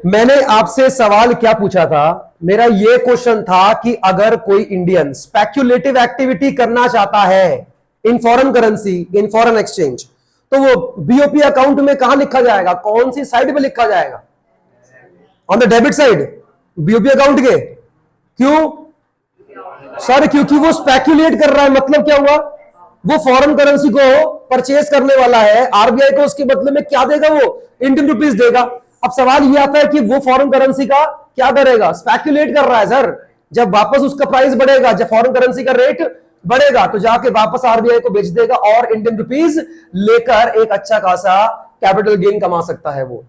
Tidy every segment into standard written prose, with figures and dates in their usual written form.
मैंने आपसे सवाल क्या पूछा था? मेरा ये क्वेश्चन था कि अगर कोई इंडियन स्पेक्युलेटिव एक्टिविटी करना चाहता है in foreign currency, in foreign exchange, तो वो बीओपी अकाउंट में कहां लिखा जाएगा? कौन सी साइड पे लिखा जाएगा? On the debit side BOP account के। क्यों सर? क्योंकि वो स्पेक्युलेट कर रहा है। मतलब क्या हुआ? वो फॉरेन करेंसी को परचेज करने वाला है, आरबीआई को उसके बदले में क्या देगा? वो इंडियन रुपीज देगा। अब सवाल ये आता है कि वो फॉरेन करेंसी का क्या करेगा? स्पेक्युलेट कर रहा है सर। जब वापस उसका प्राइस बढ़ेगा, जब फॉरेन करेंसी का रेट बढ़ेगा, तो जाके वापस आरबीआई को बेच देगा और इंडियन रुपीज लेकर एक अच्छा खासा कैपिटल गेन कमा सकता है। वो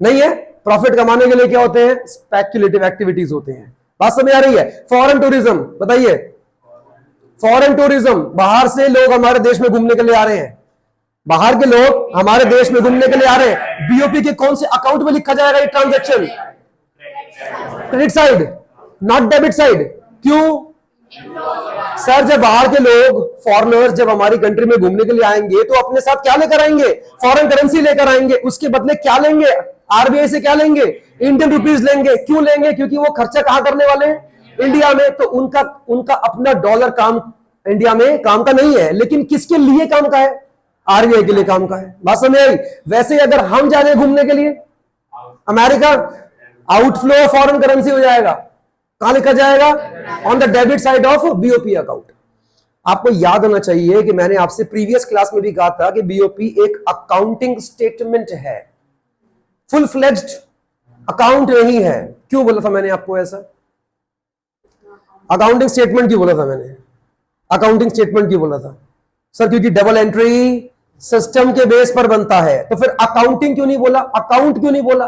नहीं है। प्रॉफिट कमाने के लिए क्या होते हैं? स्पेक्युलेटिव एक्टिविटीज होते हैं। बात समझ आ रही है? फॉरेन टूरिज्म बताइए। फॉरेन टूरिज्म, बाहर से लोग हमारे देश में घूमने के लिए आ रहे हैं। बाहर के लोग हमारे देश में घूमने के लिए आ रहे हैं। बीओपी के कौन से अकाउंट में लिखा जाएगा ये transaction? Credit side, not debit side. क्यों सर? जब बाहर के लोग, फॉरेनर्स जब हमारी कंट्री में घूमने के लिए आएंगे तो अपने साथ क्या लेकर आएंगे? फॉरेन करेंसी लेकर आएंगे। उसके बदले क्या लेंगे? आरबीआई से क्या लेंगे? इंडियन रुपीज लेंगे। क्यों लेंगे? क्योंकि वो खर्चा कहां करने वाले हैं? इंडिया में। तो उनका अपना डॉलर काम इंडिया में काम का नहीं है, लेकिन किसके लिए काम का है? आरबीआई के लिए काम का है। बात समझ आई? वैसे अगर हम जा रहे हैं घूमने के लिए America, outflow of foreign currency हो जाएगा। कहां लिखा जाएगा? On the debit side of BOP account. आपको याद होना चाहिए कि मैंने आपसे प्रीवियस क्लास में भी कहा था कि बीओपी एक अकाउंटिंग स्टेटमेंट है, फुल फ्लेज्ड अकाउंट नहीं है। क्यों बोला था मैंने आपको ऐसा? अकाउंटिंग स्टेटमेंट क्यों बोला था मैंने? अकाउंटिंग स्टेटमेंट क्यों बोला था सर? क्योंकि डबल एंट्री सिस्टम के बेस पर बनता है। तो फिर अकाउंटिंग क्यों नहीं बोला? अकाउंट क्यों नहीं बोला?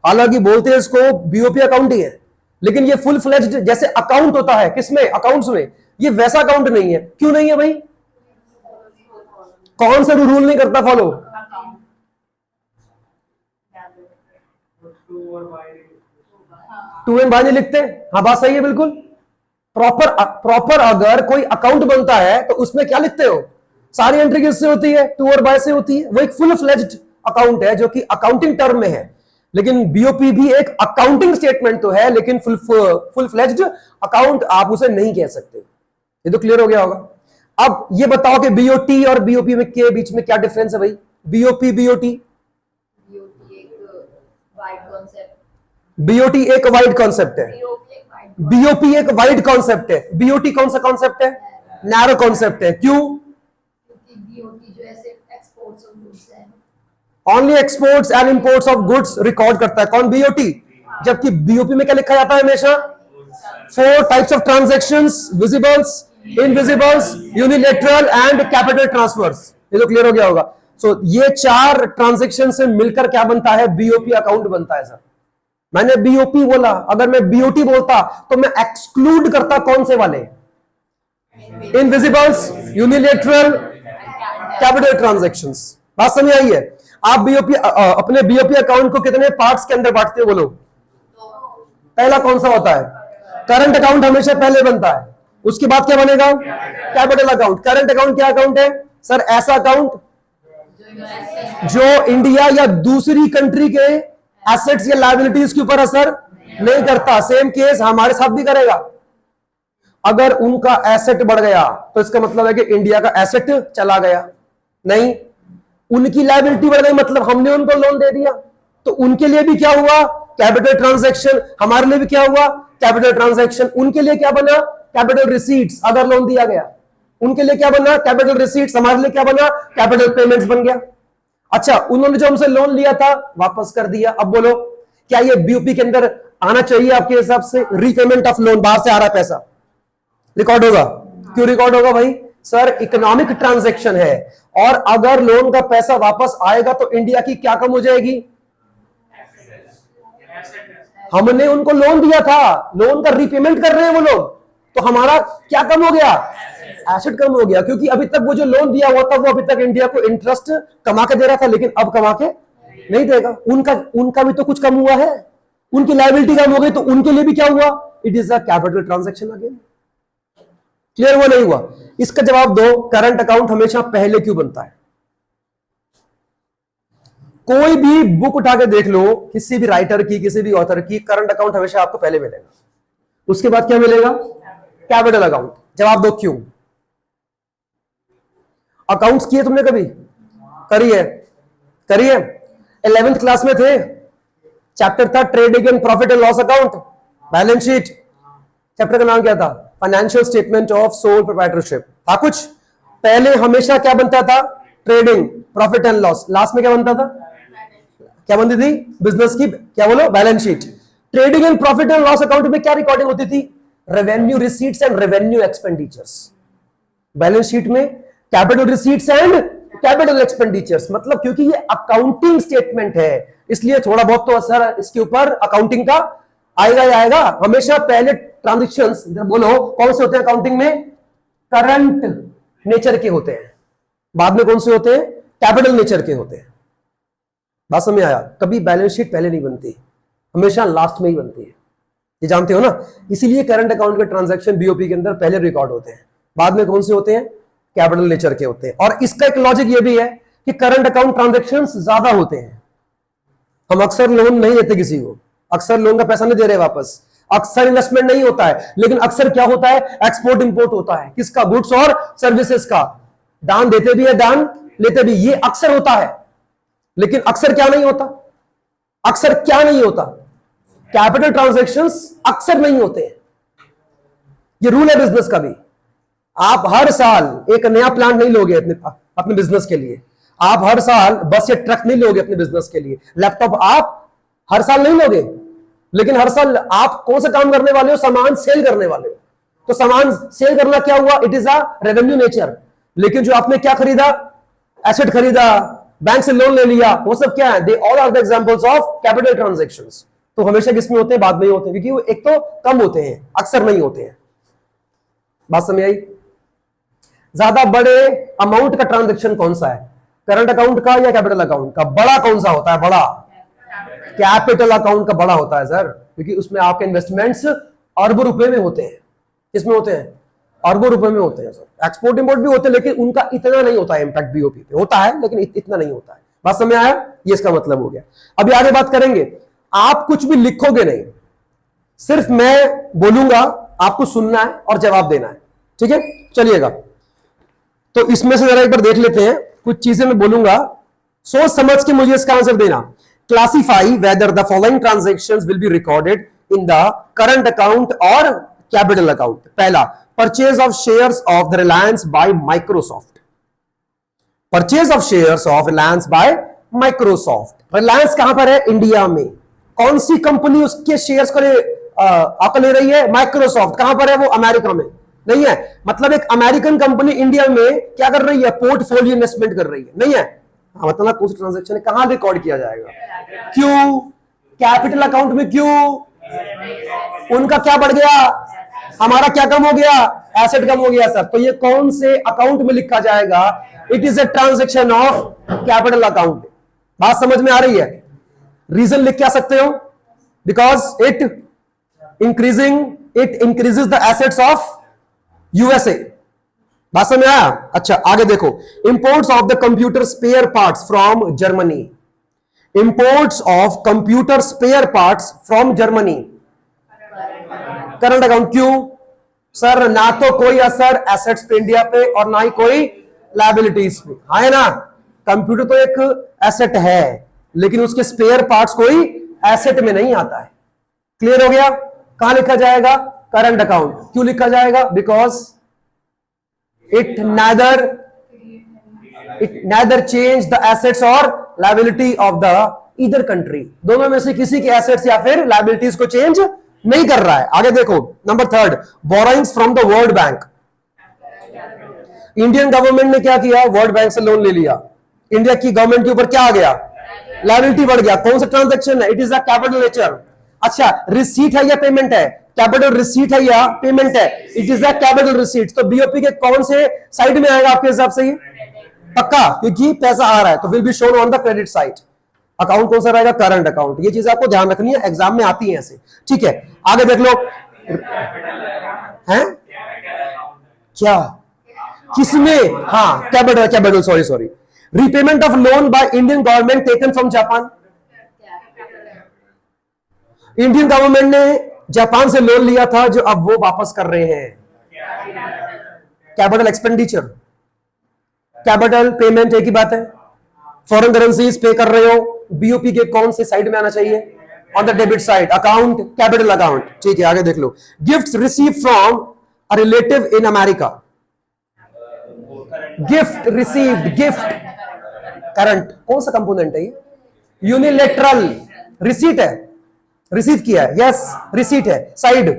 हालांकि बोलते हैं इसको बीओपी अकाउंट ही है, लेकिन ये फुल फ्लेज्ड जैसे अकाउंट होता है किसमें? अकाउंट्स में। ये वैसा अकाउंट नहीं है। क्यों नहीं है भाई? कौन सा रूल नहीं करता फॉलो? टू एंड बाय नहीं लिखते। हाँ बात सही है बिल्कुल। प्रॉपर अगर कोई अकाउंट बनता है तो उसमें क्या लिखते हो? सारी एंट्री किससे होती है? टू और बाय से होती है। वो एक फुल फ्लेज्ड अकाउंट है जो कि अकाउंटिंग टर्म में है। लेकिन बीओपी भी एक अकाउंटिंग स्टेटमेंट तो है, लेकिन फुल फ्लेज्ड अकाउंट आप उसे नहीं कह सकते। ये तो क्लियर हो गया होगा। अब ये बताओ कि बीओटी और बीओपी में के बीच में क्या डिफरेंस है भाई? बीओपी बीओटी बीओटी एक वाइड कॉन्सेप्ट है। बीओपी एक वाइड कॉन्सेप्ट है। बीओटी कौन सा कॉन्सेप्ट है? नैरो कॉन्सेप्ट है। क्यों? Only exports and imports of goods record करता है कौन? बीओटी। जबकि बीओपी में क्या लिखा जाता है हमेशा? 4 types of transactions, visibles, invisibles, unilateral and capital transfers. ये तो क्लियर हो गया होगा। सो ये 4 ट्रांजैक्शन से मिलकर क्या बनता है? बीओपी अकाउंट बनता है सर। मैंने बीओपी बोला, अगर मैं बीओटी बोलता तो मैं एक्सक्लूड करता कौन से वाले? Invisibles, unilateral, capital transactions. बात समझ आई है? आप बीओपी अपने बीओपी अकाउंट को कितने पार्ट्स के अंदर बांटते हो बोलो? पहला कौन सा होता है? करंट अकाउंट हमेशा पहले बनता है। उसके बाद क्या बनेगा? Capital account. करंट अकाउंट क्या अकाउंट है सर? ऐसा अकाउंट जो इंडिया या दूसरी कंट्री के एसेट्स या लायबिलिटीज के ऊपर असर नहीं करता। सेम केस हमारे साथ भी करेगा। अगर उनका एसेट बढ़ गया तो इसका मतलब है कि इंडिया का एसेट चला गया। नहीं, उनकी लायबिलिटी बढ़ गई मतलब हमने उनको लोन दे दिया, तो उनके लिए भी क्या हुआ? Capital transaction. हमारे लिए भी क्या हुआ? Capital transaction. उनके लिए क्या बना? Capital receipts. अगर लोन दिया गया उनके लिए क्या बना? Capital receipts. हमारे लिए क्या बना? कैपिटल पेमेंट्स बन गया। अच्छा, उन्होंने जो हमसे लोन लिया था वापस कर दिया। अब बोलो क्या ये बीओपी के अंदर आना चाहिए आपके हिसाब से? रीपेमेंट ऑफ लोन, बाहर से आ रहा पैसा, रिकॉर्ड होगा। क्यों रिकॉर्ड होगा भाई? सर इकोनॉमिक ट्रांजैक्शन है, और अगर लोन का पैसा वापस आएगा तो इंडिया की क्या कम हो जाएगी? हमने उनको लोन दिया था, लोन का रीपेमेंट कर रहे हैं वो लोग, तो हमारा क्या कम हो गया? एसेट कम हो गया। क्योंकि अभी तक वो जो लोन दिया हुआ था वो अभी तक इंडिया को इंटरेस्ट कमा के दे रहा था, लेकिन अब कमा के नहीं देगा। उनका भी तो कुछ कम हुआ है, उनकी लायबिलिटी कम हो गई, तो उनके लिए भी क्या हुआ? It is a capital transaction again. Clear हुआ नहीं हुआ? इसका जवाब दो। करंट अकाउंट हमेशा पहले क्यों बनता है? कोई भी बुक उठा के देख लो, किसी भी राइटर की, किसी भी ऑथर की, करंट अकाउंट हमेशा आपको पहले मिलेगा, उसके बाद क्या मिलेगा? Capital account. जवाब दो क्यों? अकाउंट्स किए तुमने कभी? करिए, करिए। 11th क्लास में थे, चैप्टर था trading and profit and loss account, balance sheet. Chapter का नाम क्या था? Financial statement of sole proprietorship. था कुछ पहले हमेशा क्या बनता था? Trading, profit and loss. Last में क्या बनता था? क्या बनती थी? बिजनेस की क्या बोलो? Balance sheet. Trading and profit and loss account में क्या रिकॉर्डिंग होती थी? Revenue receipts and revenue expenditures. Balance sheet में capital receipts and capital expenditures. मतलब क्योंकि ये अकाउंटिंग स्टेटमेंट है, इसलिए थोड़ा बहुत तो असर इसके ऊपर अकाउंटिंग का आएगा ही आएगा। हमेशा पहले ट्रांजेक्शंस बोलो कौन से होते हैं अकाउंटिंग में? करंट नेचर के होते हैं। बाद में कौन से होते हैं? कैपिटल नेचर के होते हैं। बात समझ में आया? कभी बैलेंस शीट पहले नहीं बनती, हमेशा लास्ट में ही बनती है, ये जानते हो ना। इसीलिए करंट अकाउंट के ट्रांजैक्शन बीओपी के अंदर पहले रिकॉर्ड होते हैं, बाद में कौन से होते हैं? कैपिटल नेचर के होते हैं। और इसका एक लॉजिक ये भी है कि करंट अकाउंट ट्रांजैक्शंस ज्यादा होते हैं। हम अक्सर लोन नहीं देते किसी को, अक्सर लोन का पैसा नहीं दे रहे वापस, अक्सर इन्वेस्टमेंट नहीं होता है, लेकिन अक्सर क्या होता है? एक्सपोर्ट इंपोर्ट होता है। किसका? गुड्स और सर्विसेज का। दान देते भी है, दान लेते भी, ये अक्सर होता है। लेकिन अक्सर क्या नहीं होता? अक्सर क्या नहीं होता? कैपिटल ट्रांजैक्शंस अक्सर नहीं होते हैं। ये रूल है बिजनेस का भी। आप हर साल एक नया प्लांट नहीं लोगे अपने बिजनेस के लिए, आप हर साल बस या ट्रक नहीं लोगे अपने बिजनेस के लिए, लैपटॉप आप हर साल नहीं लोगे, लेकिन हर साल आप कौन सा काम करने वाले हो? सामान सेल करने वाले हो। तो सामान सेल करना क्या हुआ? It is a revenue nature. लेकिन जो आपने क्या खरीदा? एसेट खरीदा, बैंक से लोन ले लिया, वो सब क्या है? They all are the examples of capital transactions. तो हमेशा किसमें होते हैं? बाद में ही होते हैं, क्योंकि वो एक तो कम होते हैं, अक्सर नहीं होते हैं। बात समझ आई? ज्यादा बड़े अमाउंट का ट्रांजैक्शन कौन सा है? करंट अकाउंट का या कैपिटल अकाउंट का? बड़ा कौन सा होता है? बड़ा कैपिटल अकाउंट का बड़ा होता है सर, क्योंकि उसमें आपके इन्वेस्टमेंट्स अरबों रुपए में होते हैं। किसमें होते हैं? अरबों रुपए में होते हैं सर। एक्सपोर्ट इंपोर्ट भी होते हैं, लेकिन उनका इतना नहीं होता है। इंपैक्ट बीओपी पे होता है, लेकिन इतना नहीं होता है। बात समझ आया? ये इसका मतलब हो गया। अभी आगे बात करेंगे। आप कुछ भी लिखोगे नहीं, सिर्फ मैं बोलूंगा, आपको सुनना है और जवाब देना है। ठीक है, चलिएगा। तो इसमें से जरा एक बार देख लेते हैं, कुछ चीजें मैं बोलूंगा, सोच समझ के मुझे इसका आंसर देना। Classify weather the following transactions will be recorded in the current account और कैपिटल अकाउंट। पहला, purchase of shares of the Reliance bye Microsoft. Purchase of shares of Reliance bye Microsoft. Reliance कहां पर है? इंडिया में। कौन सी कंपनी उसके शेयर्स को आपको ले रही है? माइक्रोसॉफ्ट। कहां पर है वो? अमेरिका में। नहीं है, मतलब एक अमेरिकन कंपनी इंडिया में क्या कर रही है? पोर्टफोलियो इन्वेस्टमेंट कर रही है। नहीं है, हाँ, मतलब कौन सा ट्रांजैक्शन है, कहां रिकॉर्ड किया जाएगा? क्यों? कैपिटल अकाउंट में। क्यों? उनका क्या बढ़ गया, हमारा क्या कम हो गया? एसेट कम हो गया सर। तो ये कौन से अकाउंट में लिखा जाएगा? It is a transaction of capital account. बात समझ में आ रही है? रीजन लिख के आ सकते हो, because it increases the assets of USA. बात समझ में आया? अच्छा, आगे देखो। Imports of the computer spare parts from Germany. Imports of computer spare parts from Germany, current account. क्यों सर? ना तो कोई असर एसेट्स पे इंडिया पे और ना ही कोई लायबिलिटीज पे, है ना। कंप्यूटर तो एक एसेट है, लेकिन उसके स्पेयर पार्ट्स कोई एसेट में नहीं आता है। क्लियर हो गया? कहां लिखा जाएगा? Current account. क्यों लिखा जाएगा? Because it neither change the assets or liability of the either country। दोनों में से किसी के एसेट्स या फिर लायबिलिटीज को चेंज नहीं कर रहा है। आगे देखो, number third, borrowings from the world bank. Indian government ने क्या किया? वर्ल्ड बैंक से लोन ले लिया। इंडिया की गवर्नमेंट के ऊपर क्या आ गया? लायबिलिटी बढ़ गया। कौन सा ट्रांजैक्शन है? It is a capital nature. अच्छा, रिसीट है या पेमेंट है? कैपिटल रिसीट है या पेमेंट है? It is a capital receipt. तो बीओपी के कौन से साइड में आएगा आपके हिसाब से? ये पक्का, क्योंकि पैसा आ रहा है, तो will be shown on the credit side. Account कौन सा रहेगा? Current account. ये चीज आपको ध्यान रखनी है, एग्जाम में आती है ऐसे। ठीक है, आगे देख लो। हैं क्या? किसमें? हाँ, capital, sorry. Repayment of loan by Indian government taken from Japan. Indian government ने जापान से लोन लिया था जो अब वो वापस कर रहे हैं। कैपिटल एक्सपेंडिचर, कैपिटल पेमेंट एक ही बात है। फॉरेन करेंसीज पे कर रहे हो, बीओपी के कौन से साइड में आना चाहिए? On the debit side, account capital account. ठीक है, आगे देख लो। Gifts receive from a relative in America. Gift received, gift current कौन सा कंपोनेंट है ये? यूनिलेटरल, रिसीट है, रिसीव किया है, यस रिसीट है। Side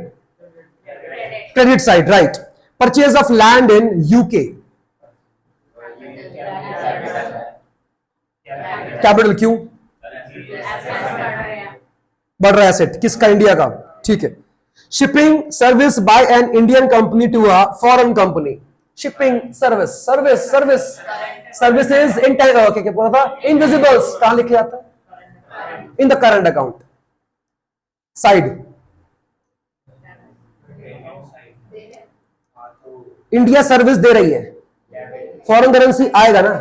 credit side, right. Purchase of land in UK, capital क्यों? बढ़ रहा है एसेट, किसका? इंडिया का, ठीक है। Shipping service by an Indian company to a foreign company. Shipping service, service service services in क्या बोला था? इनविजिबल्स कहां लिखे जाता है? In the current account side. India service दे रही है, फॉरेन करेंसी आएगा ना।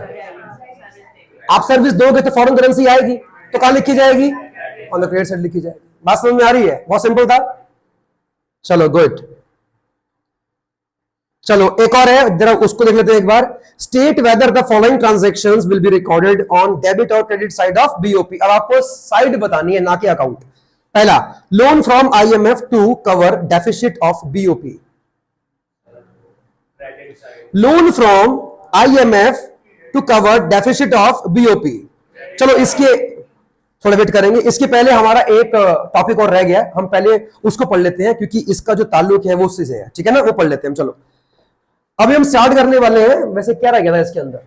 आप सर्विस दोगे तो फॉरेन करेंसी आएगी, तो कहां लिखी जाएगी? ऑन द क्रेडिट साइड लिखी जाएगी। बात समझ में आ रही है? बहुत सिंपल था। चलो गुड। चलो एक और है, जरा उसको देख लेते हैं एक बार। State whether the following transactions will be recorded on debit और क्रेडिट साइड ऑफ बीओपी। अब आपको साइड बतानी है, ना कि अकाउंट। पहला, loan from IMF to cover deficit of BOP. Loan from IMF to cover deficit of BOP. चलो इसके थोड़ा वेट करेंगे, इसके पहले हमारा एक टॉपिक और रह गया, हम पहले उसको पढ़ लेते हैं क्योंकि इसका जो ताल्लुक है वो उससे है, ठीक है ना? वो पढ़ लेते हैं हम। चलो अभी हम स्टार्ट करने वाले हैं। वैसे क्या रह गया था इसके अंदर?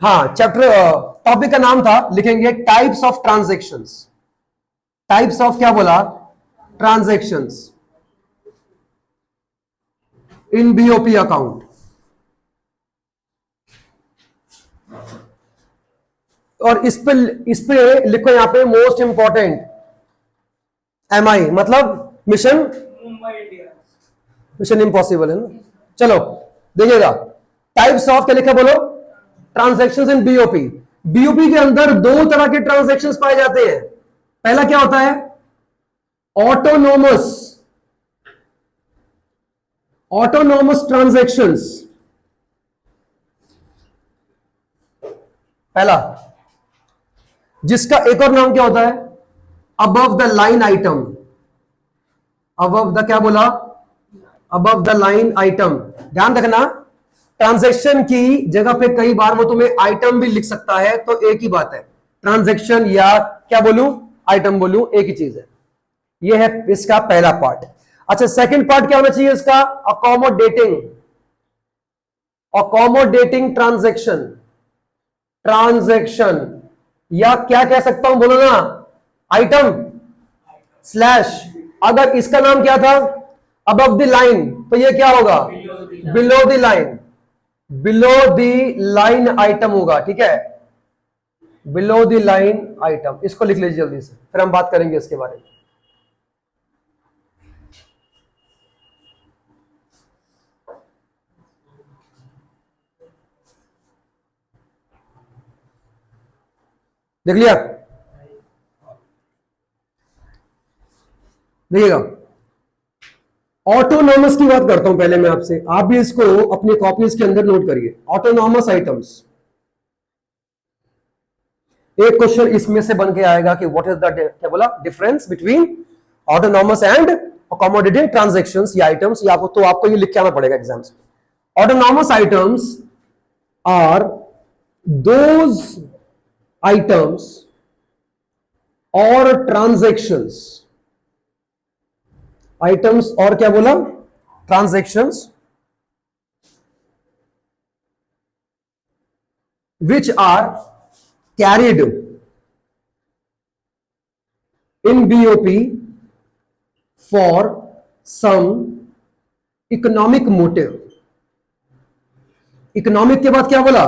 हाँ, चैप्टर टॉपिक का नाम था, लिखेंगे types of transactions. Types of क्या बोला? ट्रांजैक्शंस इन बीओपी अकाउंट। और इस पे लिखो यहां पे मोस्ट इंपॉर्टेंट एमआई, मतलब मिशन इम्पॉसिबल है ना। चलो देखिएगा, टाइप्स ऑफ क्या लिखा बोलो? ट्रांजैक्शंस इन बीओपी। बीओपी के अंदर दो तरह के ट्रांजैक्शंस पाए जाते हैं। पहला क्या होता है? Autonomous transactions. पहला, जिसका एक और नाम क्या होता है? Above the line item. Above the क्या बोला? Above the line item. ध्यान रखना, ट्रांजैक्शन की जगह पे कई बार वो तुम्हें आइटम भी लिख सकता है, तो एक ही बात है, ट्रांजैक्शन या क्या बोलूं, आइटम बोलूं, एक ही चीज है। ये है इसका पहला पार्ट। अच्छा, सेकंड पार्ट क्या होना चाहिए इसका? अकोमोडेटिंग ट्रांजैक्शन या क्या कह सकता हूं बोलो ना, आइटम स्लैश। अगर इसका नाम क्या था? अबव द लाइन, तो ये क्या होगा? Below the line. Below the line item होगा, ठीक है? बिलो द लाइन आइटम, इसको लिख लीजिए जल्दी से, फिर हम बात करेंगे इसके बारे में। देख लिया? देखिएगा, ऑटोनॉमस की बात करता हूं पहले मैं आपसे, आप भी इसको अपनी कॉपीज के अंदर नोट करिए। ऑटोनॉमस आइटम्स, एक क्वेश्चन इसमें से बन के आएगा कि व्हाट इज द क्या बोला difference between autonomous and accommodating transactions या आइटम्स, या तो आपको ये लिख के आना पड़ेगा एग्जाम्स में। Autonomous items are those items और ट्रांजैक्शंस, आइटम्स और क्या बोला? Transactions which are carried in BOP for some economic motive। Economic के बाद क्या बोला?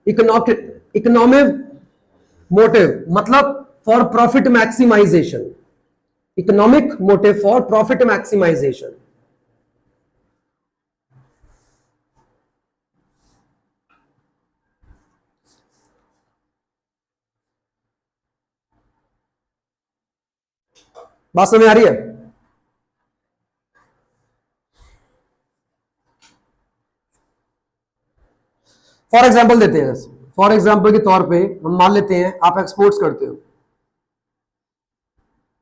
इकोनॉमिक मोटिव मतलब for profit maximisation. Economic motive for profit maximisation. बात समझ आ रही है? फॉर एग्जाम्पल देते हैं, फॉर एग्जाम्पल के तौर पे हम मान लेते हैं आप एक्सपोर्ट्स करते हो,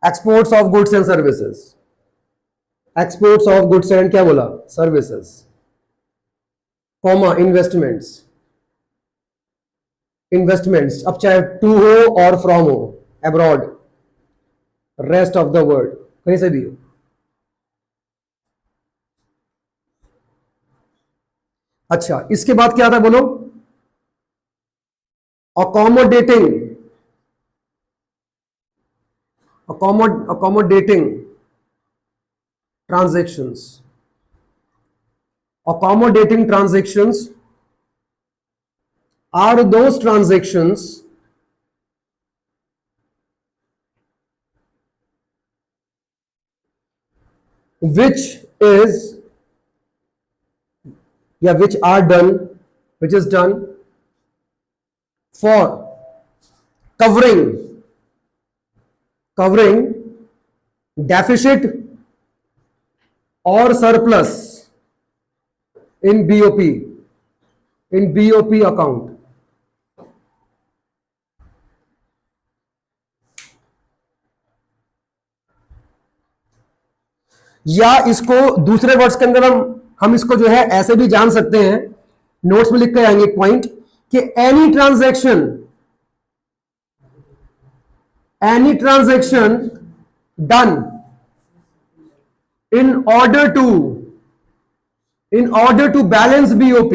exports of goods and services, exports of goods and क्या बोला, सर्विसेज, कॉमा इन्वेस्टमेंट्स, इन्वेस्टमेंट्स अब चाहे टू हो और फ्रॉम हो, abroad, rest of the world, कहीं से भी हो। अच्छा, इसके बाद क्या आता है बोलो, accommodating, accommodating transactions, accommodating transactions are those transactions which is which are done, which is done for covering deficit or surplus in BOP account। या इसको दूसरे वर्ड्स के अंदर हम इसको जो है ऐसे भी जान सकते हैं, नोट्स में लिख के आएंगे एक पॉइंट कि any transaction done in order to balance BOP,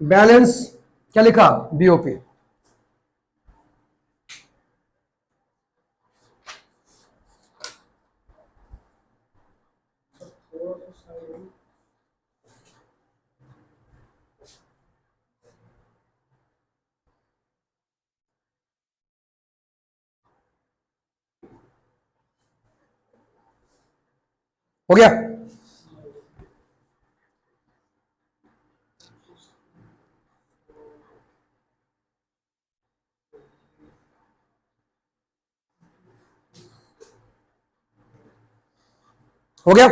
balance क्या लिखा, BOP। हो गया? हो गया?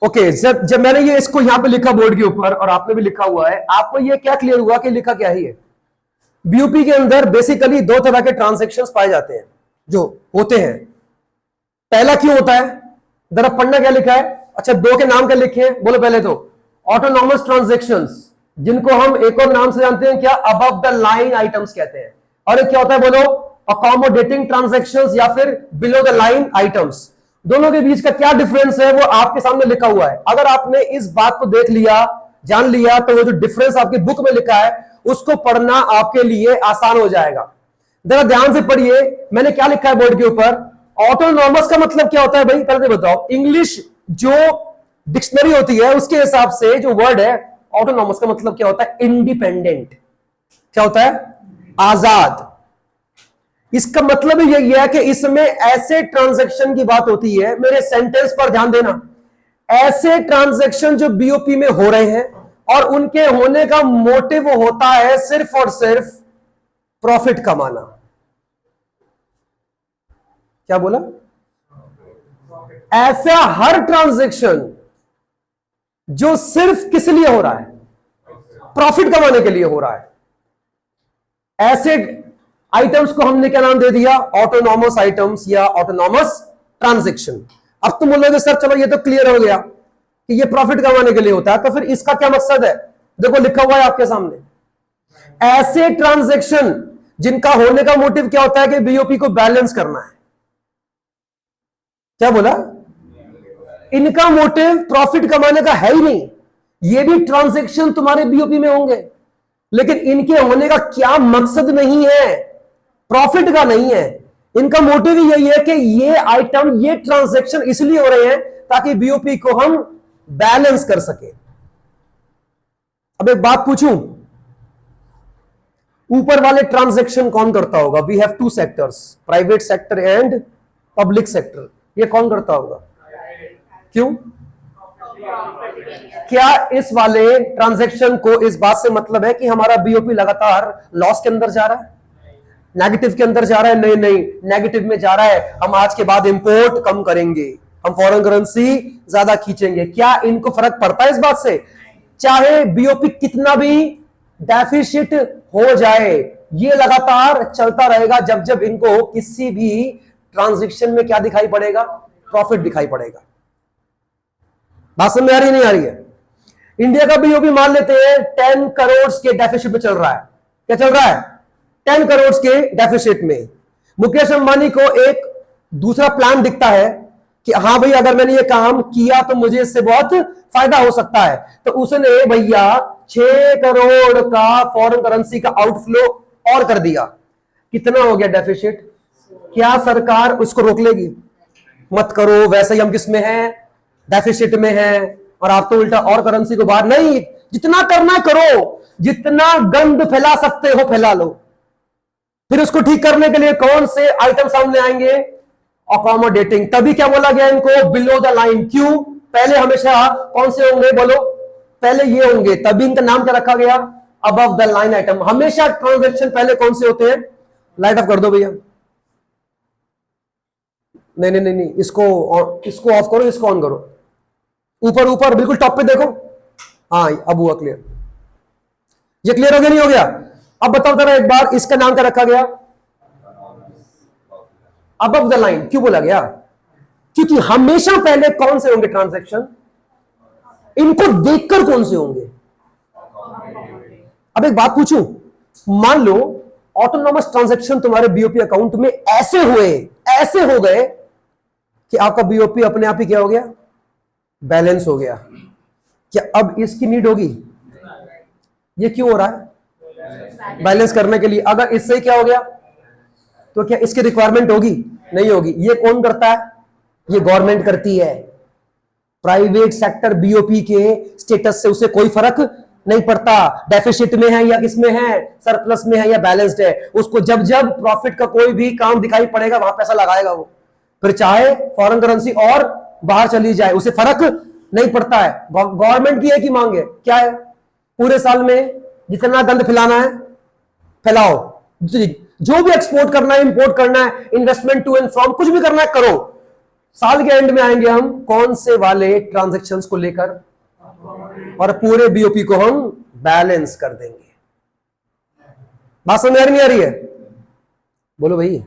ओके, जब मैंने ये इसको यहां पे लिखा बोर्ड के ऊपर और आपने भी लिखा हुआ है, आपको ये क्या क्लियर हुआ कि लिखा क्या ही है? बीओपी के अंदर बेसिकली दो तरह के ट्रांजैक्शंस पाए जाते हैं जो होते हैं। पहला क्यों होता है, जरा पढ़ना क्या लिखा है। अच्छा, दो के नाम क्या लिखे हैं बोलो पहले तो, ऑटोनॉमस ट्रांजैक्शंस, जिनको हम एक और नाम से जानते हैं क्या, अबव द लाइन आइटम्स कहते हैं। और एक क्या होता है बोलो, अकोमोडेटिंग ट्रांजैक्शंस या फिर बिलो द लाइन आइटम्स। दोनों के बीच का क्या डिफरेंस है वो आपके सामने लिखा हुआ है। अगर आपने इस बात को देख लिया, जान लिया, तो वो जो डिफरेंस आपकी बुक में लिखा है उसको पढ़ना आपके लिए आसान हो जाएगा। जरा ध्यान से पढ़िए, मैंने क्या लिखा है बोर्ड के ऊपर। ऑटोनॉमस का मतलब क्या होता है भाई, पहले बताओ। इंग्लिश जो डिक्शनरी होती है उसके हिसाब से जो वर्ड है ऑटोनॉमस का मतलब क्या होता है, इंडिपेंडेंट। क्या होता है, आजाद। इसका मतलब ही यही है कि इसमें ऐसे ट्रांजैक्शन की बात होती है, मेरे सेंटेंस पर ध्यान देना, ऐसे ट्रांजैक्शन जो बीओपी में हो रहे हैं और उनके होने का मोटिव होता है सिर्फ और सिर्फ प्रॉफिट कमाना। क्या बोला, ऐसा हर ट्रांजैक्शन जो सिर्फ किस लिए हो रहा है, प्रॉफिट कमाने के लिए हो रहा है, ऐसे आइटम्स को हमने क्या नाम दे दिया, ऑटोनॉमस आइटम्स या ऑटोनॉमस ट्रांजैक्शन। अब तुम बोलोगे सर चलो ये तो क्लियर हो गया कि ये प्रॉफिट कमाने के लिए होता है, तो फिर इसका क्या मकसद है। देखो लिखा हुआ है आपके सामने, ऐसे ट्रांजैक्शन जिनका होने का मोटिव क्या होता है कि बीओपी को बैलेंस करना है। क्या बोला, इनका मोटिव प्रॉफिट कमाने का है ही नहीं। ये भी ट्रांजैक्शन तुम्हारे बीओपी में होंगे, लेकिन इनके होने का क्या मकसद नहीं है, प्रॉफिट का नहीं है। इनका मोटिव ही यही है कि ये आइटम, ये ट्रांजैक्शन इसलिए हो रहे हैं ताकि बीओपी को हम बैलेंस कर सके। अब एक बात पूछूं, ऊपर वाले ट्रांजैक्शन कौन करता होगा। We have two sectors, private sector and public sector. ये कौन करता होगा, क्यों, क्या इस वाले ट्रांजैक्शन को इस बात से मतलब है कि हमारा बीओपी लगातार लॉस के अंदर जा रहा है। नेगेटिव के अंदर जा रहा है, नहीं नहीं नेगेटिव में जा रहा है, हम आज के बाद इंपोर्ट कम करेंगे, हम फॉरेन करेंसी ज्यादा खींचेंगे। क्या इनको फर्क पड़ता है इस बात से? चाहे बीओपी कितना भी डेफिसिट हो जाए, ये लगातार चलता रहेगा जब जब इनको किसी भी ट्रांजैक्शन में क्या दिखाई पड़ेगा? प्रॉफिट दिखाई पड़ेगा। बात समझ में आ रही नहीं आ रही है? इंडिया का बीओपी मान लेते हैं 10 करोड़ के डेफिसिट में चल रहा है। क्या चल रहा है? 10 करोड़ के डेफिसिट में। मुकेश अंबानी को एक दूसरा प्लान दिखता है कि हाँ भाई अगर मैंने ये काम किया तो मुझे इससे बहुत फायदा हो सकता है, तो उसने भैया 6 करोड़ का फॉरेन करेंसी का आउटफ्लो और कर दिया। कितना हो गया डेफिसिट? क्या सरकार उसको रोक लेगी? मत करो, वैसे ही हम किस में हैं? डेफिसिट में हैं। और आप तो उल्टा और करेंसी को बाहर नहीं, जितना करना करो, जितना गंद फैला सकते हो फैला लो। फिर उसको ठीक करने के लिए कौन से आइटम सामने आएंगे? अकोमोडेटिंग। तभी क्या बोला गया इनको? Below the line. क्यों? पहले हमेशा कौन से होंगे? बोलो, पहले ये होंगे, तभी इनका नाम क्या रखा गया? Above the line item. हमेशा ट्रांजैक्शन पहले कौन से होते हैं? लाइट ऑफ कर दो भैया। नहीं नहीं नहीं नहीं, इसको ऑफ करो, इसको ऑन करो। ऊपर ऊपर बिल्कुल टॉप पे देखो। हाँ अब हुआ क्लियर। ये क्लियर हो गया नहीं हो गया? अब बताओ जरा एक बार, इसका नाम क्या रखा गया? Above the line. क्यों बोला गया? क्योंकि हमेशा पहले कौन से होंगे ट्रांजैक्शन? इनको देखकर कौन से होंगे? अब एक बात पूछूं, मान लो ऑटोनॉमस ट्रांजैक्शन तुम्हारे बीओपी अकाउंट में ऐसे हो गए कि आपका बीओपी अपने आप ही क्या हो गया? बैलेंस हो गया। क्या अब इसकी नीड होगी? ये क्यों हो रहा है? बैलेंस करने के लिए। अगर इससे क्या हो गया तो क्या इसकी रिक्वायरमेंट होगी? नहीं होगी। ये कौन करता है? ये गवर्नमेंट करती है। प्राइवेट सेक्टर बीओपी के स्टेटस से उसे कोई फर्क नहीं पड़ता, डेफिसिट में है या किसमें है, सरप्लस में है या बैलेंस्ड है। उसको जब जब प्रॉफिट का कोई भी काम दिखाई पड़ेगा वहां पैसा लगाएगा वो। फिर चाहे फॉरेन करेंसी और बाहर चली जाए, उसे फर्क नहीं पड़ता है। गवर्नमेंट की एक ही मांग है, क्या है? पूरे साल में जितना गंद फैलाना है फैलाओ, जो भी एक्सपोर्ट करना है, इंपोर्ट करना है, इन्वेस्टमेंट टू एंड फ्रॉम, कुछ भी करना है करो। साल के एंड में आएंगे हम कौन से वाले ट्रांजैक्शंस को लेकर, और पूरे बीओपी को हम बैलेंस कर देंगे। बात समझ नहीं आ रही है? बोलो भाई,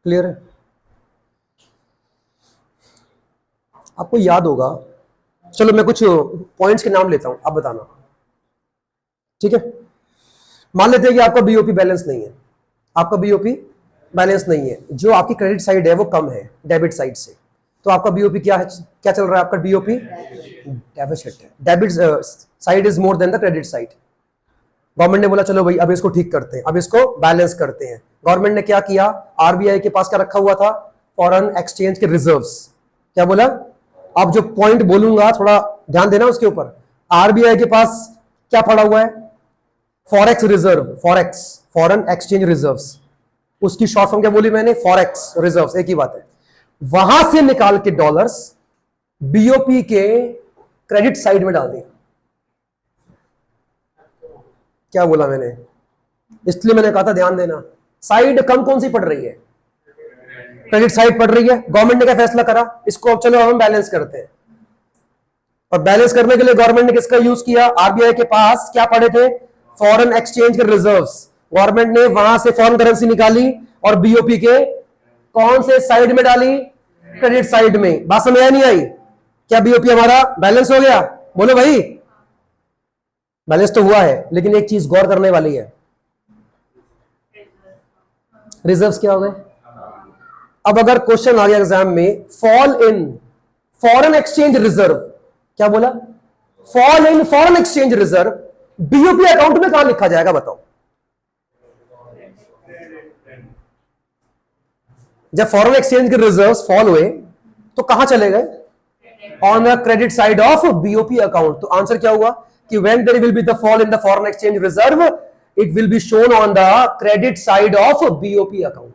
क्लियर है? आपको याद होगा, चलो मैं कुछ पॉइंट्स के नाम लेता हूं, आप बताना, ठीक है? मान लेते हैं कि आपका बीओपी बैलेंस नहीं है। आपका बीओपी बैलेंस नहीं है, जो आपकी क्रेडिट साइड है वो कम है डेबिट साइड से, तो आपका बीओपी क्या है? क्या चल रहा है? आपका बीओपी डेबिट है। Debit side is more than the credit side. Government ने बोला चलो भाई अब इसको ठीक करते हैं, अब इसको बैलेंस करते हैं। गवर्नमेंट ने क्या किया? आरबीआई के पास क्या रखा हुआ था? फॉरेन एक्सचेंज के रिजर्व्स। क्या बोला? अब जो पॉइंट बोलूंगा थोड़ा ध्यान देना उसके ऊपर। आरबीआई के पास क्या पड़ा हुआ है? Forex reserve. Forex, foreign exchange reserves. उसकी शॉर्ट फॉर्म क्या बोली मैंने? फॉरेक्स रिजर्व्स, एक ही बात है। वहां से निकाल के डॉलर्स बीओपी के क्रेडिट साइड में डाल दिया। क्या बोला मैंने? इसलिए मैंने कहा था ध्यान देना। साइड कम कौन सी पड़ रही है? क्रेडिट साइड पड़ रही है। गवर्नमेंट ने क्या फैसला करा? इसको अब चलो हम बैलेंस करते हैं। और बैलेंस करने के लिए गवर्नमेंट ने किसका यूज किया? आरबीआई के पास क्या पड़े थे? फॉरेन एक्सचेंज के रिजर्व्स। गवर्नमेंट ने वहां से फॉरेन करेंसी निकाली और बीओपी के कौन से साइड में डाली? क्रेडिट साइड में। बात समझ नहीं आई? क्या बीओपी हमारा बैलेंस हो गया? बोलो भाई, बैलेंस तो हुआ है, लेकिन एक चीज गौर करने वाली है। रिजर्व्स क्या हो गए? अब अगर क्वेश्चन आ गया एग्जाम में, fall in foreign exchange reserve, क्या बोला? Fall in foreign exchange reserve BOP account में कहां लिखा जाएगा? बताओ। जब फॉरेन एक्सचेंज के रिजर्व्स फॉल हुए तो कहां चले गए? On the credit side of BOP account. तो आंसर क्या हुआ कि when there will be the fall in the foreign exchange reserve, it will be shown on the credit side of BOP account.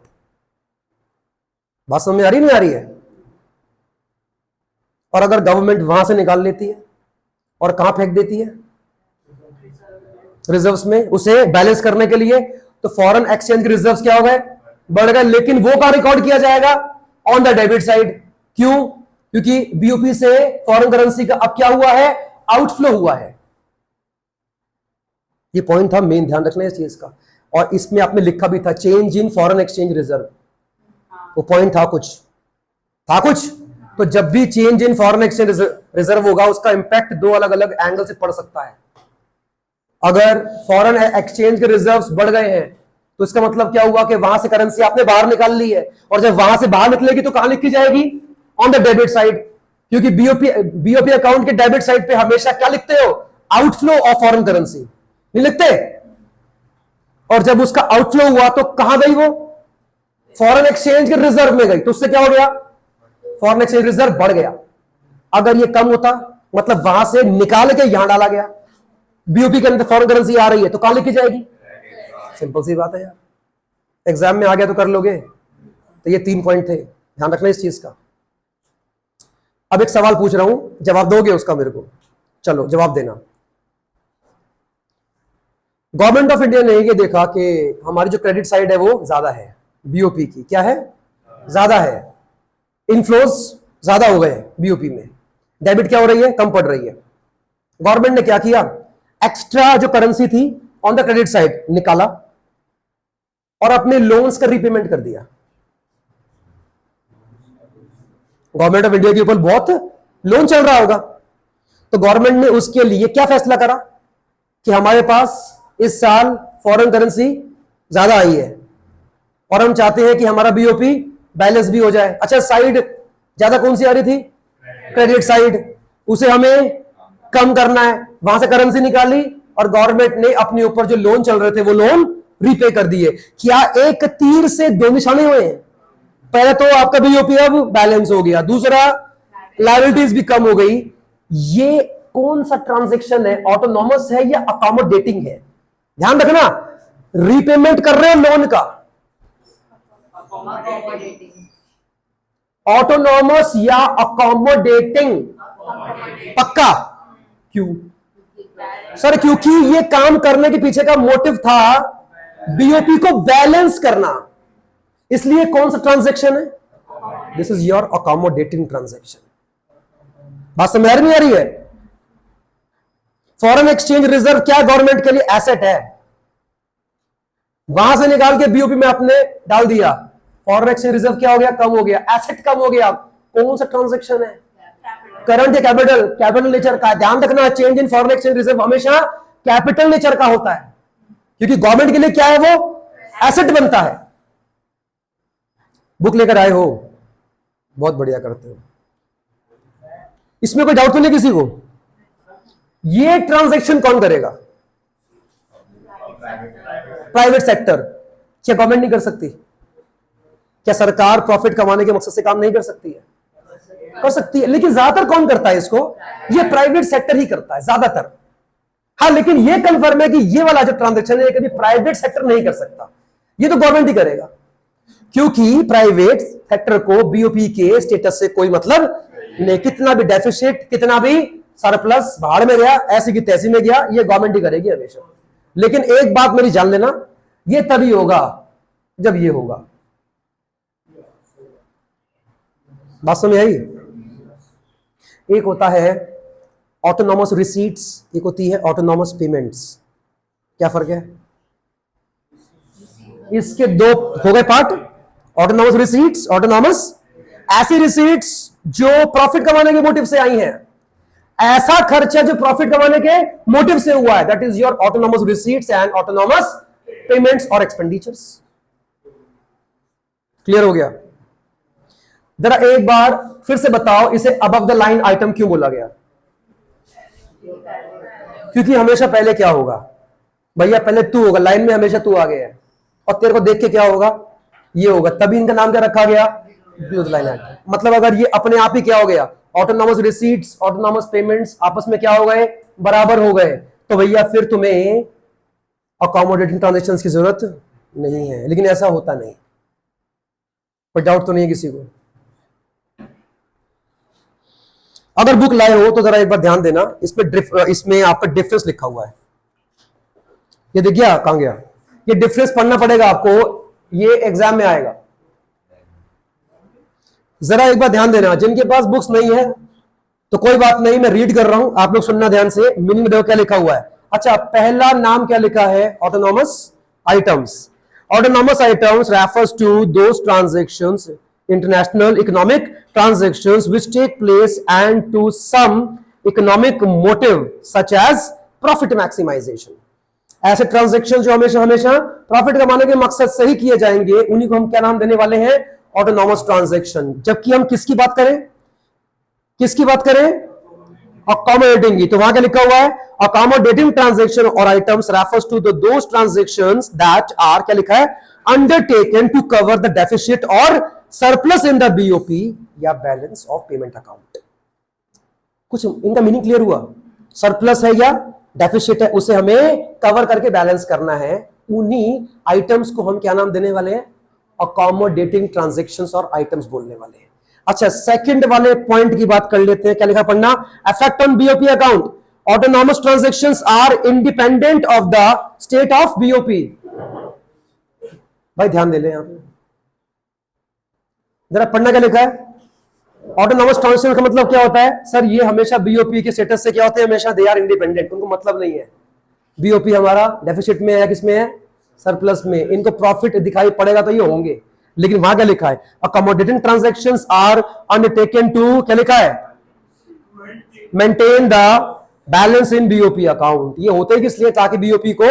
बात समझ में आ रही नहीं आ रही है? और अगर गवर्नमेंट वहां से निकाल लेती है और कहां फेंक देती है? रिजर्व्स में, उसे बैलेंस करने के लिए। तो फॉरेन एक्सचेंज के रिजर्व्स क्या हो गए, बढ़ गए, लेकिन वो का रिकॉर्ड किया जाएगा ऑन द डेबिट साइड। क्यों? क्योंकि बीओपी से फॉरेन करेंसी का अब क्या हुआ है, आउटफ्लो हुआ है। ये पॉइंट था मेन, ध्यान रखना इस चीज का। और इसमें आपने लिखा भी था change in foreign exchange reserve, वो पॉइंट था कुछ, था कुछ। तो जब भी change in foreign exchange reserve होगा, उसका इंपैक्ट दो अलग अलग एंगल से पड़ सकता है। अगर फॉरेन एक्सचेंज के रिजर्व्स बढ़ गए हैं तो इसका मतलब क्या हुआ कि वहां से करेंसी आपने बाहर निकाल ली है, और जब वहां से बाहर निकलेगी तो कहां लिखी जाएगी, ऑन द डेबिट साइड। क्योंकि बीओपी अकाउंट के डेबिट साइड पे हमेशा क्या लिखते हो, आउटफ्लो ऑफ फॉरेन करेंसी, नहीं लिखते। और जब उसका आउटफ्लो हुआ तो कहां गई वो, फॉरेन एक्सचेंज के रिजर्व में गई, तो उससे क्या हो गया, फॉरेन एक्सचेंज रिजर्व बढ़ गया। अगर ये कम होता मतलब वहां से निकाल के यहां डाला गया, बीओपी के अंदर फॉरेन करेंसी आ रही है तो कहां लिखी जाएगी, सिंपल सी बात है यार, एग्जाम में आ गया तो कर लोगे। तो ये 3 पॉइंट थे, ध्यान रखना इस चीज का। अब एक सवाल पूछ रहा हूं, जवाब दोगे उसका मेरे को, चलो जवाब देना। गवर्नमेंट ऑफ इंडिया ने ये देखा कि हमारी जो क्रेडिट साइड है वो ज्यादा है, बीओपी की क्या है, ज्यादा है, इनफ्लोज ज्यादा हो गए बीओपी में, डेबिट क्या हो रही है, कम पड़ रही है। गवर्नमेंट ने क्या किया, एक्स्ट्रा जो करेंसी थी ऑन द क्रेडिट साइड निकाला और अपने लोन्स का रीपेमेंट कर दिया। गवर्नमेंट ऑफ इंडिया के ऊपर बहुत लोन चल रहा होगा, तो गवर्नमेंट ने उसके लिए क्या फैसला करा कि हमारे पास इस साल फॉरेन करेंसी ज्यादा आई है और हम चाहते हैं कि हमारा बीओपी बैलेंस भी हो जाए। अच्छा, साइड ज्यादा कौन सी आ रही थी, क्रेडिट साइड, उसे हमें कम करना है, वहां से करेंसी निकाली और गवर्नमेंट ने अपने ऊपर जो लोन चल रहे थे वो लोन रीपे कर दिए। क्या एक तीर से दो निशाने हुए हैं, पहले तो आपका बीओपी अब बैलेंस हो गया, दूसरा लायबिलिटीज भी कम हो गई। ये कौन सा ट्रांजैक्शन है, ऑटोनॉमस है या अकोमोडेटिंग है, ध्यान रखना। रीपेमेंट कर रहे हैं लोन का, ऑटोनॉमस या अकोमोडेटिंग, पक्का। क्यों सर, क्योंकि ये काम करने के पीछे का मोटिव था बीओपी को बैलेंस करना, इसलिए कौन सा ट्रांजैक्शन है, this is your accommodating transaction. बात समझ में आ रही है। फॉरेन एक्सचेंज रिजर्व क्या गवर्नमेंट के लिए एसेट है, वहां से निकाल के बीओपी में आपने डाल दिया, फॉरेन एक्सचेंज रिजर्व क्या हो गया, कम हो गया, एसेट कम हो गया। कौन सा ट्रांजैक्शन है, करंट या कैपिटल, कैपिटल नेचर का। ध्यान रखना, change in foreign exchange reserve हमेशा कैपिटल नेचर का होता है, क्योंकि गवर्नमेंट के लिए क्या है, वो एसेट बनता है। बुक लेकर आए हो, बहुत बढ़िया करते हो, इसमें कोई डाउट तो नहीं किसी को। ये ट्रांजैक्शन कौन करेगा, प्राइवेट सेक्टर। क्या गवर्नमेंट नहीं कर सकती, क्या सरकार प्रॉफिट कमाने के मकसद से काम नहीं कर सकती है, कर सकती है, लेकिन ज्यादातर कौन करता है इसको, ये प्राइवेट सेक्टर ही करता है ज्यादातर। हाँ, लेकिन ये कंफर्म है कि ये वाला जो ट्रांजैक्शन है कभी प्राइवेट सेक्टर नहीं कर सकता, ये तो गवर्नमेंट ही करेगा, क्योंकि प्राइवेट सेक्टर को बीओपी के स्टेटस से कोई मतलब नहीं। कितना भी डेफिसिट, कितना भी सरप्लस भाड़ में गया, ऐसी की तैसी में गया, ये गवर्नमेंट ही करेगी हमेशा। लेकिन एक बात मेरी जान लेना, ये तभी होगा जब ये होगा। बात समझ आई। एक होता है ऑटोनॉमस रिसीट्स, एक होती है ऑटोनॉमस पेमेंट्स। क्या फर्क है, इसके दो हो गए पार्ट, ऑटोनॉमस रिसीट्स, ऑटोनॉमस ऐसी रिसीट्स जो प्रॉफिट कमाने के मोटिव से आई हैं, ऐसा खर्चा जो प्रॉफिट कमाने के मोटिव से हुआ है, that is your autonomous receipts and autonomous payments और एक्सपेंडिचर्स। क्लियर हो गया। जरा एक बार फिर से बताओ, इसे अबव द लाइन आइटम क्यों बोला गया, क्योंकि हमेशा पहले क्या होगा भैया, पहले तू होगा, लाइन में हमेशा तू आगे है, और तेरे को देख के क्या होगा, ये होगा, तभी इनका नाम क्या रखा गया, लाइन आइटम। मतलब अगर ये अपने आप ही क्या हो गया, ऑटोनॉमस रिसीट्स, ऑटोनॉमस पेमेंट्स आपस में क्या हो गए, बराबर हो गए, तो भैया फिर तुम्हें अकोमोडेटिंग ट्रांजैक्शंस की जरूरत नहीं है। लेकिन ऐसा होता नहीं, कोई डाउट तो नहीं है किसी को। अगर बुक लाए हो तो जरा एक बार ध्यान देना, इसमें आपका डिफरेंस लिखा हुआ है। ये दिख गया, कहां गया? ये डिफरेंस पढ़ना पड़ेगा आपको, ये एग्जाम में आएगा। जरा एक बार ध्यान देना, जिनके पास बुक्स नहीं है तो कोई बात नहीं, मैं रीड कर रहा हूं, आप लोग सुनना ध्यान से, मीनिंग देखो क्या लिखा हुआ है। अच्छा, पहला नाम क्या लिखा है? Autonomous items. Autonomous items refers to those transactions, international economic transactions which take place and to some economic motive such as profit maximisation. ऐसे ट्रांजैक्शन जो हमेशा हमेशा प्रॉफिट कमाने के मकसद से ही किए जाएंगे, उन्हीं को हम क्या नाम देने वाले हैं? Autonomous transaction. जबकि हम किसकी बात करें? किसकी बात करें? अकोमोडेटिंग की। तो वहां क्या लिखा हुआ है? अकोमोडेटिंग ट्रांजैक्शन और items refers to those transactions that are, क्या लिखा है? Undertaken to cover the deficit और सरप्लस इन द बीओपी या बैलेंस ऑफ पेमेंट अकाउंट। कुछ इनका मीनिंग क्लियर हुआ? सरप्लस है या डेफिसिट है, उसे हमें कवर करके बैलेंस करना है। उन्हीं आइटम्स को हम क्या नाम देने वाले हैं? अकोमोडेटिंग ट्रांजैक्शंस और आइटम्स बोलने वाले हैं। अच्छा, सेकंड वाले पॉइंट की बात कर लेते हैं, क्या लिखा पढ़ना? Effect on BOP account. Autonomous transactions are independent of the state of BOP. भाई ध्यान दे ले, यहां पे जरा पढ़ना क्या लिखा है? ऑटोनॉमस ट्रांजैक्शन का मतलब क्या होता है? सर ये हमेशा बीओपी के स्टेटस से क्या होते हैं? हमेशा दे आर इंडिपेंडेंट, उनको मतलब नहीं है बीओपी हमारा डेफिसिट में है या किसमें है? सरप्लस में। इनको प्रॉफिट दिखाई पड़ेगा तो ये होंगे, लेकिन वहां क्या लिखा है? Accommodating transactions are undertaken to, क्या लिखा है? Maintain the balance in BOP account. ये होते हैं किस लिए? ताकि बीओपी को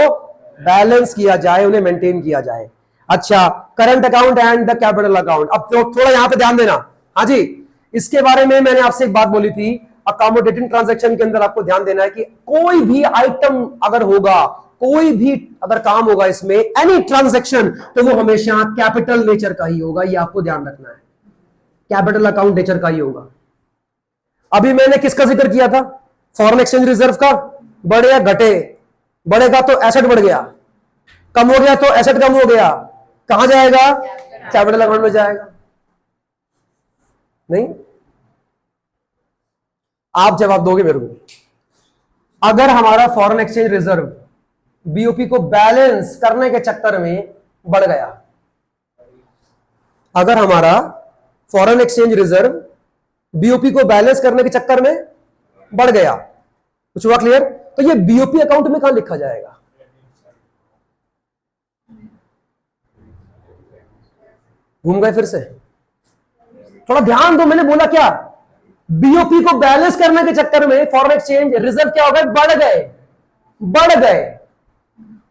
बैलेंस किया जाए, उन्हें मेंटेन किया जाए। अच्छा, current account and the capital account. अब तो थोड़ा यहां पे ध्यान देना। हाँ जी, इसके बारे में मैंने आपसे एक बात बोली थी, अकोमोडेटिंग ट्रांजैक्शन के अंदर आपको ध्यान देना है कि कोई भी आइटम अगर होगा, कोई भी अगर काम होगा इसमें, एनी ट्रांजैक्शन, तो वो हमेशा कैपिटल नेचर का ही होगा। ये आपको ध्यान रखना है, कैपिटल अकाउंट नेचर का ही होगा। अभी मैंने किसका जिक्र किया था? फॉरेन एक्सचेंज रिजर्व का। बढ़े या घटे? बढ़ेगा तो एसेट बढ़ गया, कम हो गया तो एसेट कम हो गया, कहां जाएगा? कैपिटल अकाउंट में जाएगा। नहीं, आप जवाब दोगे मेरे को। अगर हमारा फॉरेन एक्सचेंज रिजर्व बीओपी को बैलेंस करने के चक्कर में बढ़ गया, अगर हमारा फॉरेन एक्सचेंज रिजर्व बीओपी को बैलेंस करने के चक्कर में बढ़ गया, कुछ हुआ क्लियर? तो ये बीओपी अकाउंट में कहां लिखा जाएगा? घूम गए फिर से? थोड़ा ध्यान दो, मैंने बोला क्या? बीओपी को बैलेंस करने के चक्कर में फॉरेन एक्सचेंज रिजर्व क्या हो गए? बढ़ गए, बढ़ गए।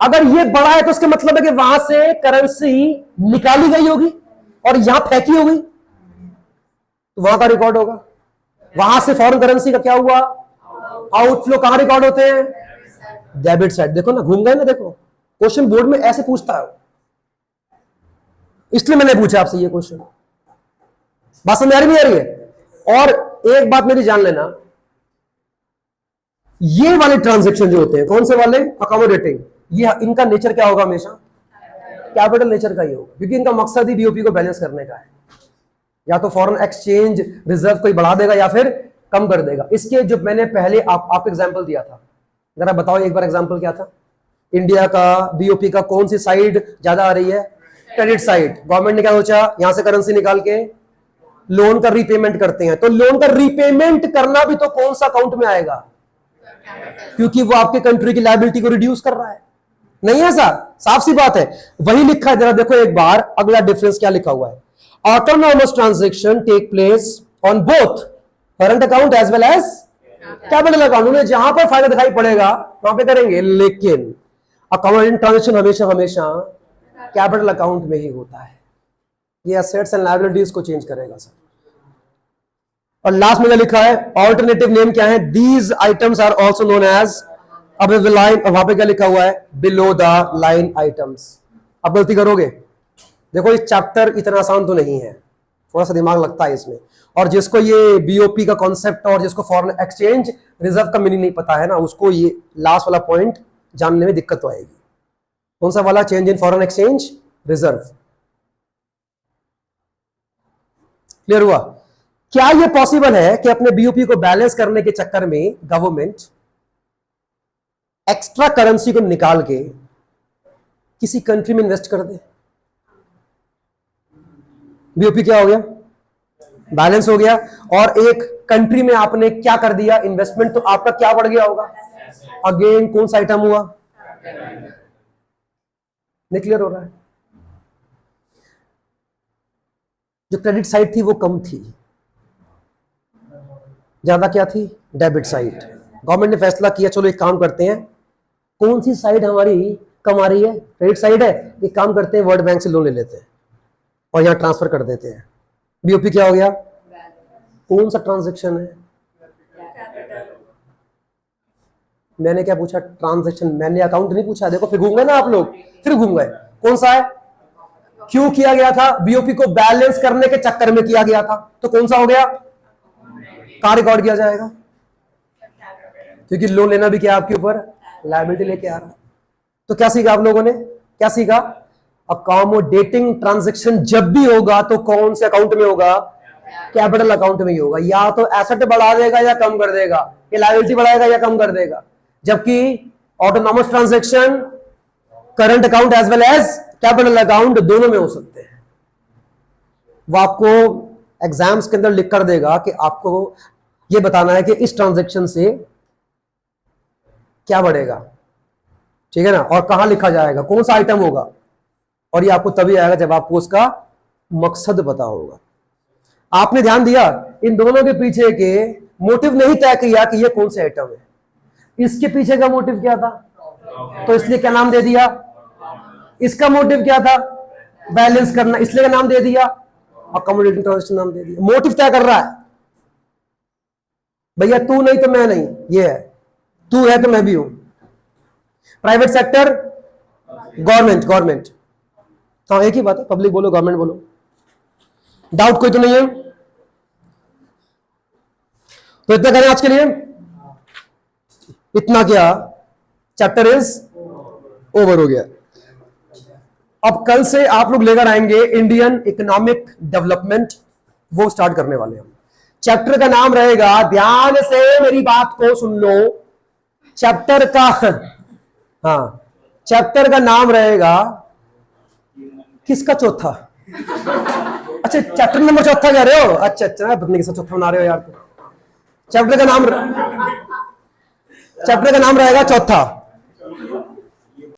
अगर ये बढ़ा है तो इसका मतलब है कि वहां से करेंसी निकाली गई होगी और यहां फेंकी होगी, तो वहां का रिकॉर्ड होगा। वहां से फॉरेन करेंसी का क्या हुआ? आउटफ्लो। कहां रिकॉर्ड होते हैं? Debit side. देखो ना, घूम गए ना? देखो, क्वेश्चन बोर्ड में ऐसे पूछता है, इसलिए मैंने पूछा आपसे ये क्वेश्चन। बात समझ आ रही नहीं आ रही है? और एक बात मेरी जान लेना, ये वाले ट्रांजैक्शन जो होते हैं, कौन से वाले? अकोमोडेटिंग, ये इनका नेचर क्या होगा? हमेशा कैपिटल नेचर का ही होगा, क्योंकि इनका मकसद ही बीओपी को बैलेंस करने का है। या तो फॉरेन एक्सचेंज रिजर्व को बढ़ा देगा या फिर कम कर देगा। इसके जो मैंने पहले आपको एग्जांपल दिया था, जरा बताओ एक बार एग्जांपल क्या था? इंडिया का बीओपी का कौन सी साइड ज्यादा आ रही है? Credit side. गवर्नमेंट ने क्या सोचा? यहां से करेंसी निकाल के लोन का रीपेमेंट करते हैं, तो लोन का रीपेमेंट करना भी तो कौन सा अकाउंट में आएगा? क्योंकि वो आपके कंट्री की लायबिलिटी को रिड्यूस कर रहा है। नहीं है सर? साफ सी बात है, वही लिखा है। जरा देखो एक बार अगला डिफरेंस क्या लिखा हुआ है? Autonomous transaction take place on both current account as well as capital account. उन्हें जहां पर फायदा दिखाई पड़ेगा वहां पे करेंगे, लेकिन अकाउंटिंग ट्रांजैक्शन हमेशा हमेशा कैपिटल अकाउंट में ही होता है। ये एसेट्स एंड लायबिलिटीज को चेंज करेगा सर। और लास्ट में क्या लिखा है? ऑल्टरनेटिव नेम क्या है? These items are also known as, अब लाइन, वहां पे क्या लिखा हुआ है? Below the line items. अब गलती करोगे, देखो ये चैप्टर इतना आसान तो नहीं है, थोड़ा सा दिमाग लगता है इसमें। और जिसको ये बीओपी का कॉन्सेप्ट और जिसको फॉरेन एक्सचेंज रिजर्व का मीनिंग नहीं पता है ना, उसको ये लास्ट वाला पॉइंट जानने में दिक्कत तो आएगी। कौन सा वाला? Change in foreign exchange reserve. Clear हुआ? क्या यह पॉसिबल है कि अपने बीओपी को बैलेंस करने के चक्कर में गवर्नमेंट एक्स्ट्रा करेंसी को निकाल के किसी कंट्री में इन्वेस्ट कर दे, बीओपी क्या हो गया, बैलेंस हो गया। और एक कंट्री में आपने क्या कर दिया, इन्वेस्टमेंट, तो आपका क्या बढ़ गया होगा, अगेन कौन सा आइटम हुआ, नहीं क्लियर हो रहा है। जो क्रेडिट साइड थी वो कम थी, ज्यादा क्या थी, डेबिट साइड। गवर्नमेंट ने फैसला किया चलो एक काम करते हैं, कौन सी साइड हमारी कम आ रही है, क्रेडिट साइड है, एक काम करते हैं वर्ल्ड बैंक से लोन ले लेते हैं और यहां ट्रांसफर कर देते हैं। बीओपी क्या हो गया, कौन सा ट्रांजैक्शन है, मैंने क्या पूछा, ट्रांजैक्शन, मैंने अकाउंट नहीं पूछा, देखो फिर घूम गए ना आप लोग, फिर घूम गए। कौन सा है, क्यों किया गया था, बीओपी को बैलेंस करने के चक्कर में किया गया था, तो कौन सा हो गया, कहां रिकॉर्ड किया जाएगा, क्योंकि लोन लेना भी क्या आपके ऊपर लायबिलिटी लेके आ रहा। तो क्या सीखा आप लोगों ने, क्या सीखा, अकोमोडेटिंग ट्रांजैक्शन जब भी होगा तो कौन से अकाउंट में होगा, कैपिटल अकाउंट में ही होगा। या तो एसेट बढ़ा देगा या कम कर देगा, ये लायबिलिटी बढ़ाएगा या कम कर देगा। जबकि autonomous transaction current account as well as capital account दोनों में हो सकते हैं। वो आपको एग्जाम्स के अंदर लिख कर देगा कि आपको ये बताना है कि इस ट्रांजैक्शन से क्या बढ़ेगा, ठीक है ना, और कहां लिखा जाएगा, कौन सा आइटम होगा, और ये आपको तभी आएगा जब आपको उसका मकसद पता होगा। आपने ध्यान दिया, इन दोनों के पीछे के मोटिव नहीं तय किया कि ये कौन से आइटम है, इसके पीछे का मोटिव क्या था, तो इसलिए क्या नाम दे दिया, इसका मोटिव क्या था, बैलेंस करना, इसलिए नाम दे दिया, अकोमोडेटिंग ट्रांजैक्शन नाम दे दिया। मोटिव तय कर रहा है, भैया तू नहीं तो मैं नहीं, ये है, तू है तो मैं भी हूं। प्राइवेट सेक्टर, गवर्नमेंट, गवर्नमेंट, हाँ एक ही बात है, पब्लिक बोलो गवर्नमेंट बोलो, डाउट कोई तो नहीं है। तो इतना करें आज के लिए, इतना क्या, चैप्टर इज ओवर हो गया। अब कल से आप लोग लेकर आएंगे इंडियन इकोनॉमिक डेवलपमेंट, वो स्टार्ट करने वाले हम। चैप्टर का नाम रहेगा, ध्यान से मेरी बात को सुन लो, चैप्टर का, हाँ चैप्टर का नाम रहेगा, किसका चौथा, अच्छा चैप्टर नंबर चौथा कह रहे हो, अच्छा अच्छा पत्नी के साथ चौथा बना रहे हो यार। चैप्टर का नाम रहेगा चौथा।